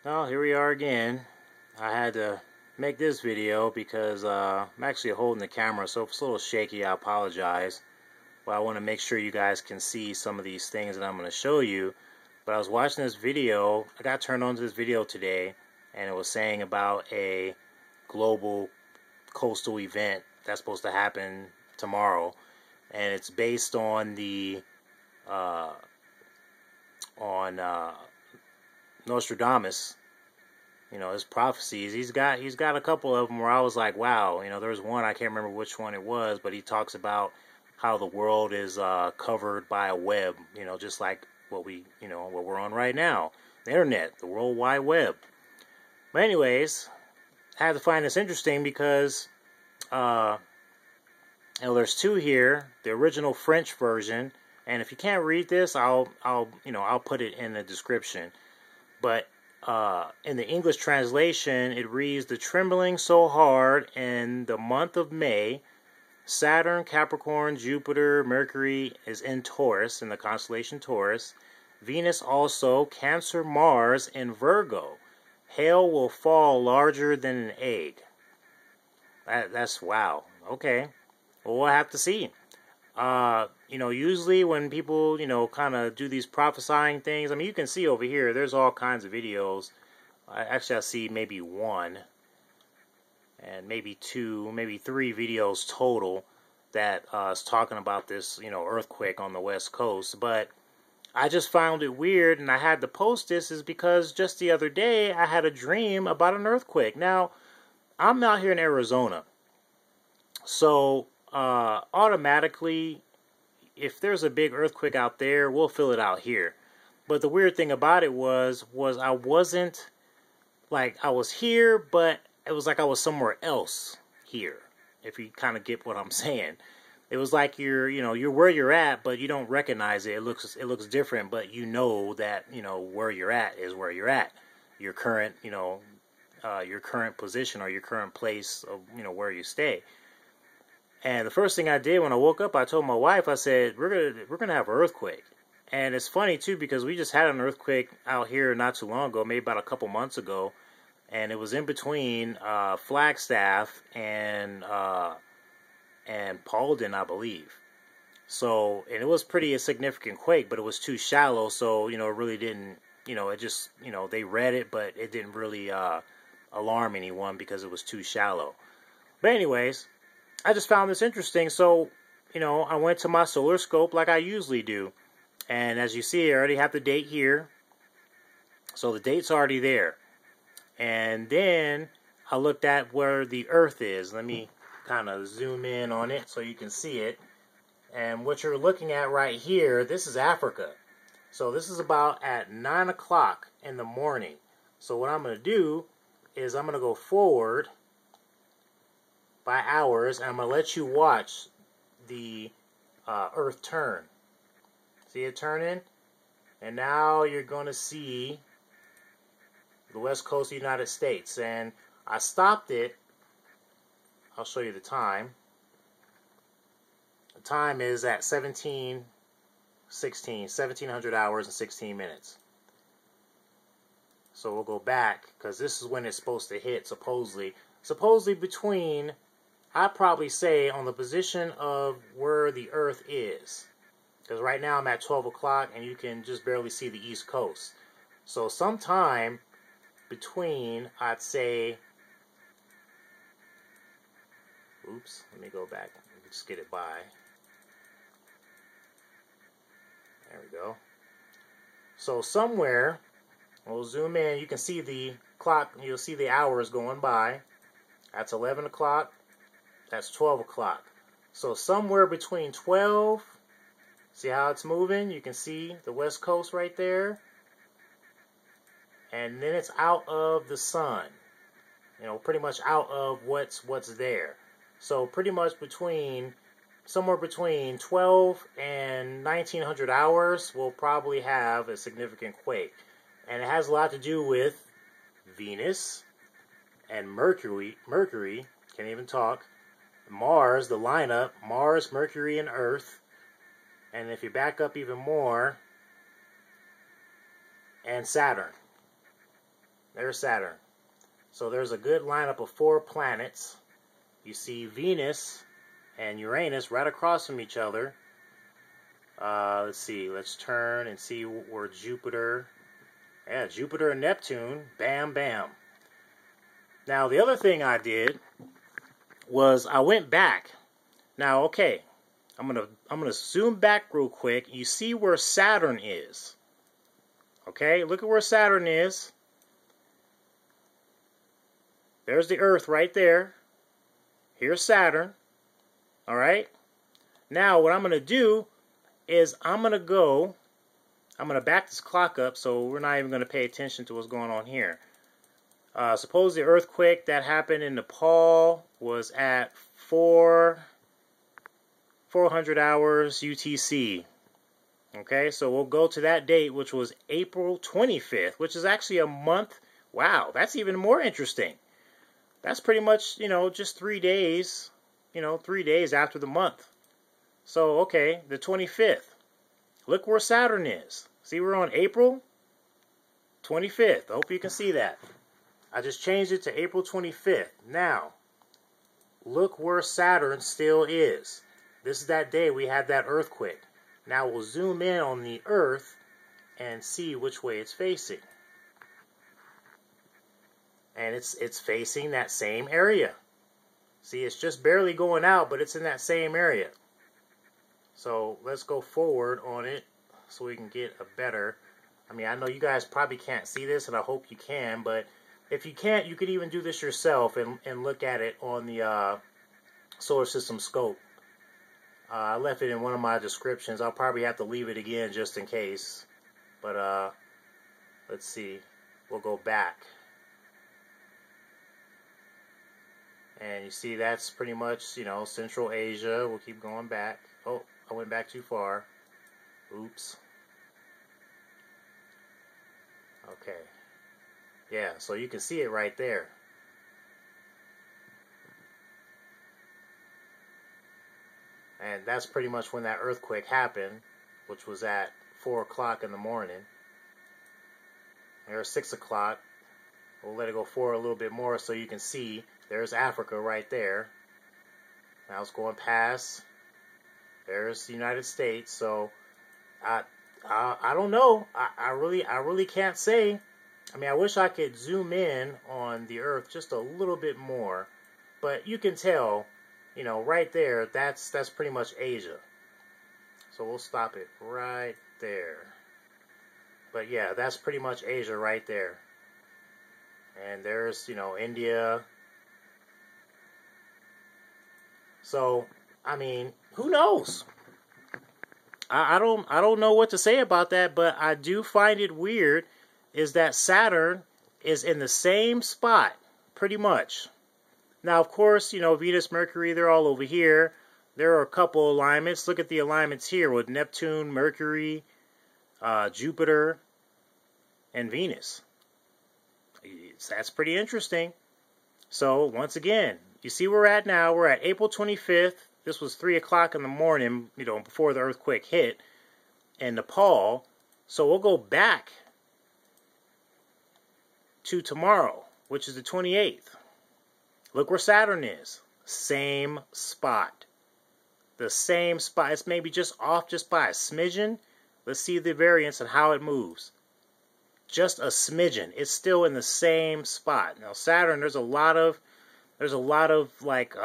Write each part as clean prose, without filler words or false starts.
Well, here we are again. I had to make this video because I'm actually holding the camera, so if it's a little shaky, I apologize. But I want to make sure you guys can see some of these things that I'm going to show you. But I was watching this video, I got turned on to this video today, and it was saying about a global coastal event that's supposed to happen tomorrow. And it's based on the Nostradamus, you know, his prophecies. He's got a couple of them where I was like, wow, you know, there's one, I can't remember which one it was, but he talks about how the world is covered by a web, you know, just like what we're on right now, the internet, the World Wide Web. But anyways, I had to find this interesting because there's two here, the original French version, and if you can't read this, I'll put it in the description. But in the English translation, it reads, "The trembling so hard in the month of May, Saturn, Capricorn, Jupiter, Mercury is in Taurus, in the constellation Taurus. Venus also, Cancer, Mars in Virgo. Hail will fall larger than an egg." That's wow. Okay. Well, we'll have to see. Usually when people, kind of do these prophesying things, I mean, you can see over here, there's all kinds of videos. I see maybe one, and maybe two, maybe three videos total that is talking about this, earthquake on the West Coast. But I just found it weird, and I had to post this is because just the other day I had a dream about an earthquake. Now, I'm out here in Arizona, so automatically, if there's a big earthquake out there, we'll feel it out here. But the weird thing about it was I wasn't, like, I was here, but it was like I was somewhere else here, if you kind of get what I'm saying. It was like you're where you're at, but you don't recognize it. It looks different, but you know that, where you're at is where you're at. Your current, your current position or your current place of, where you stay. And the first thing I did when I woke up, I told my wife, I said, we're gonna have an earthquake. And it's funny too because we just had an earthquake out here not too long ago, maybe about a couple months ago, and it was in between Flagstaff and Paulden, I believe. So, and it was a significant quake, but it was too shallow, so it really didn't. It just they read it, but it didn't really alarm anyone because it was too shallow. But anyways, I just found this interesting, so, I went to my solar scope like I usually do. And as you see, I already have the date here. So the date's already there. And then I looked at where the Earth is. Let me kind of zoom in on it so you can see it. And what you're looking at right here, this is Africa. So this is about at 9 o'clock in the morning. So what I'm going to do is I'm going to go forward by hours, and I'm going to let you watch the Earth turn. See it turning? And now you're going to see the west coast of the United States. And I stopped it. I'll show you the time. The time is at 1700 hours and 16 minutes. So we'll go back, because this is when it's supposed to hit, supposedly. Supposedly between, I'd probably say, on the position of where the Earth is. Because right now I'm at 12 o'clock and you can just barely see the East Coast. So sometime between, I'd say, oops, let me go back. Just get it by. There we go. So somewhere, we'll zoom in, you can see the clock, you'll see the hours going by. That's 11 o'clock. That's 12 o'clock. So somewhere between 12, see how it's moving? You can see the west coast right there. And then it's out of the sun. Pretty much out of what's there. So pretty much somewhere between 12 and 1900 hours, we'll probably have a significant quake. And it has a lot to do with Venus and Mercury, can't even talk. Mars, the lineup, Mars, Mercury, and Earth. And if you back up even more, and Saturn. There's Saturn. So there's a good lineup of 4 planets. You see Venus and Uranus right across from each other. Let's see. Let's turn and see where Jupiter. Yeah, Jupiter and Neptune. Bam, bam. Now, the other thing I did was I went back. Now, okay, I'm gonna zoom back real quick. You see where Saturn is. Okay, look at where Saturn is. There's the Earth right there. Here's Saturn. All right. Now, what I'm going to do is I'm going to back this clock up so we're not even going to pay attention to what's going on here. Suppose the earthquake that happened in Nepal was at 400 hours UTC. Okay, so we'll go to that date, which was April 25th, which is actually a month. Wow, that's even more interesting. That's pretty much, just 3 days, 3 days after the month. So, okay, the 25th. Look where Saturn is. See, we're on April 25th. I hope you can see that. I just changed it to April 25th. Now, look where Saturn still is. This is that day we had that earthquake. Now we'll zoom in on the Earth and see which way it's facing. And it's facing that same area. See, it's just barely going out, but it's in that same area. So let's go forward on it so we can get a better. I mean, I know you guys probably can't see this, and I hope you can, but if you can't, you could even do this yourself and look at it on the solar system scope. I left it in one of my descriptions. I'll probably have to leave it again just in case. But let's see. We'll go back. And you see that's pretty much, Central Asia. We'll keep going back. Oh, I went back too far. Oops. Okay. Yeah, so you can see it right there. And that's pretty much when that earthquake happened, which was at 4 o'clock in the morning. There's 6 o'clock. We'll let it go forward a little bit more so you can see. There's Africa right there. Now it's going past. There's the United States. So I don't know. I really can't say. I mean, I wish I could zoom in on the Earth just a little bit more, but you can tell, right there. That's pretty much Asia. So we'll stop it right there. But yeah, that's pretty much Asia right there. And there's, India. So, I mean, who knows? I don't know what to say about that, but I do find it weird is that Saturn is in the same spot, pretty much. Now, of course, Venus, Mercury, they're all over here. There are a couple alignments. Look at the alignments here with Neptune, Mercury, Jupiter, and Venus. That's pretty interesting. So, once again, you see where we're at now. We're at April 25th. This was 3 o'clock in the morning, before the earthquake hit in Nepal. So, we'll go back to tomorrow, which is the 28th. Look where Saturn is. Same spot. The same spot. It's maybe just off just by a smidgen. Let's see the variance and how it moves. Just a smidgen. It's still in the same spot. Now Saturn, there's a lot of like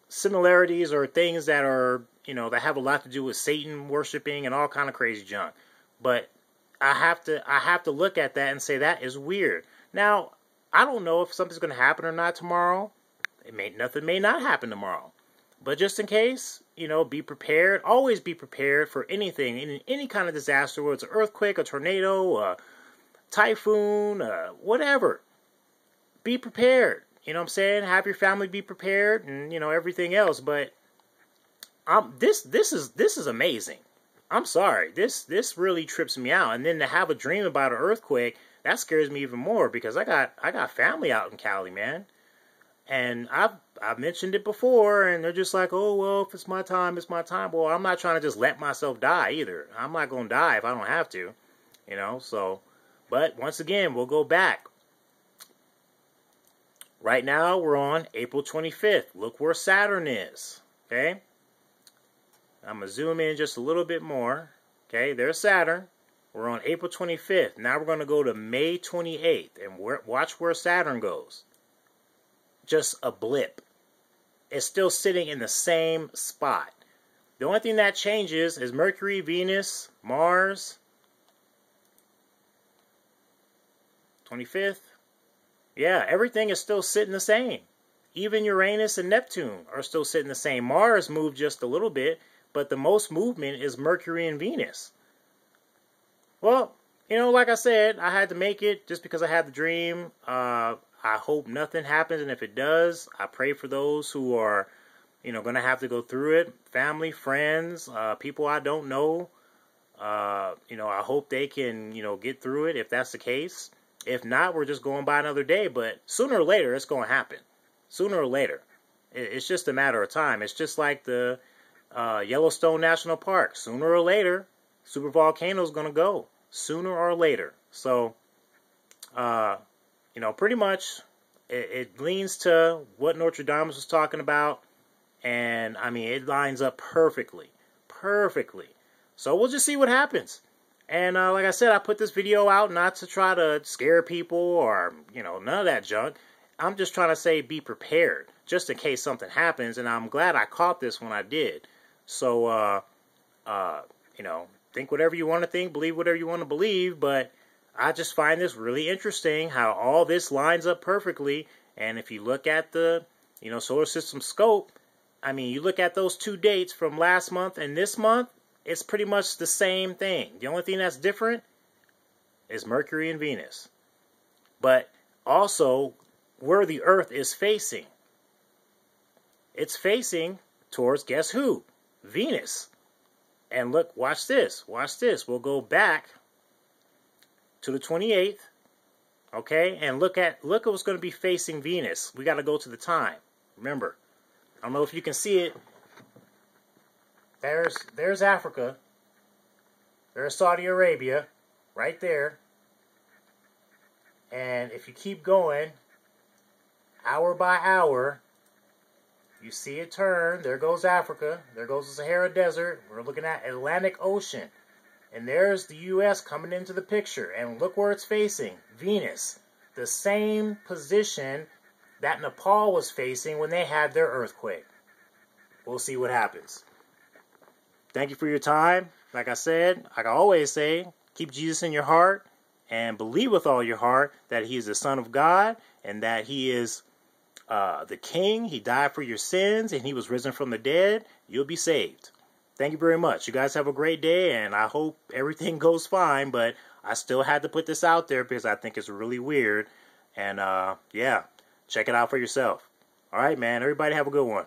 similarities or things that are, that have a lot to do with Satan worshiping and all kind of crazy junk. But I have to look at that and say that is weird. Now, I don't know if something's going to happen or not tomorrow. Nothing may not happen tomorrow. But just in case, be prepared. Always be prepared for anything, any kind of disaster, whether it's an earthquake, a tornado, a typhoon, whatever. Be prepared. You know what I'm saying? Have your family be prepared and, everything else. But this is amazing. I'm sorry. This really trips me out. And then to have a dream about an earthquake, that scares me even more because I got family out in Cali, man. And I've mentioned it before, and they're just like, oh, well, if it's my time, it's my time. Well, I'm not trying to just let myself die either. I'm not going to die if I don't have to, So But once again, we'll go back. Right now, we're on April 25th. Look where Saturn is. Okay? I'm going to zoom in just a little bit more. Okay, there's Saturn. We're on April 25th. Now we're going to go to May 28th. And watch where Saturn goes. Just a blip. It's still sitting in the same spot. The only thing that changes is Mercury, Venus, Mars. 25th. Yeah, everything is still sitting the same. Even Uranus and Neptune are still sitting the same. Mars moved just a little bit, but the most movement is Mercury and Venus. Well, you know, like I said, I had to make it just because I had the dream. I hope nothing happens, and if it does, I pray for those who are, you know, going to have to go through it. Family, friends, people I don't know. You know, I hope they can, you know, get through it if that's the case. If not, we're just going by another day. But sooner or later, it's going to happen. Sooner or later. It's just a matter of time. It's just like the Yellowstone National Park. Sooner or later, supervolcano is going to go. Sooner or later. So, you know, pretty much it leans to what Nostradamus was talking about. And, I mean, it lines up perfectly. Perfectly. So we'll just see what happens. And like I said, I put this video out not to try to scare people or, you know, none of that junk. I'm just trying to say be prepared just in case something happens. And I'm glad I caught this when I did. So, you know, think whatever you want to think, believe whatever you want to believe. But I just find this really interesting how all this lines up perfectly. And if you look at the, you know, solar system scope, I mean, you look at those two dates from last month and this month. It's pretty much the same thing. The only thing that's different is Mercury and Venus. But also, where the Earth is facing. It's facing towards, guess who? Venus. And look, watch this. Watch this. We'll go back to the 28th. Okay? And look at what's going to be facing Venus. We got to go to the time. Remember, I don't know if you can see it. There's Africa. There's Saudi Arabia right there. And if you keep going, hour by hour, you see it turn. There goes Africa. There goes the Sahara Desert. We're looking at Atlantic Ocean. And there's the U.S. coming into the picture. And look where it's facing. Venus. The same position that Nepal was facing when they had their earthquake. We'll see what happens. Thank you for your time. Like I said, like I always say, keep Jesus in your heart and believe with all your heart that he is the Son of God and that he is the King. He died for your sins and he was risen from the dead. You'll be saved. Thank you very much. You guys have a great day and I hope everything goes fine, but I still had to put this out there because I think it's really weird. And yeah, check it out for yourself. All right, man. Everybody have a good one.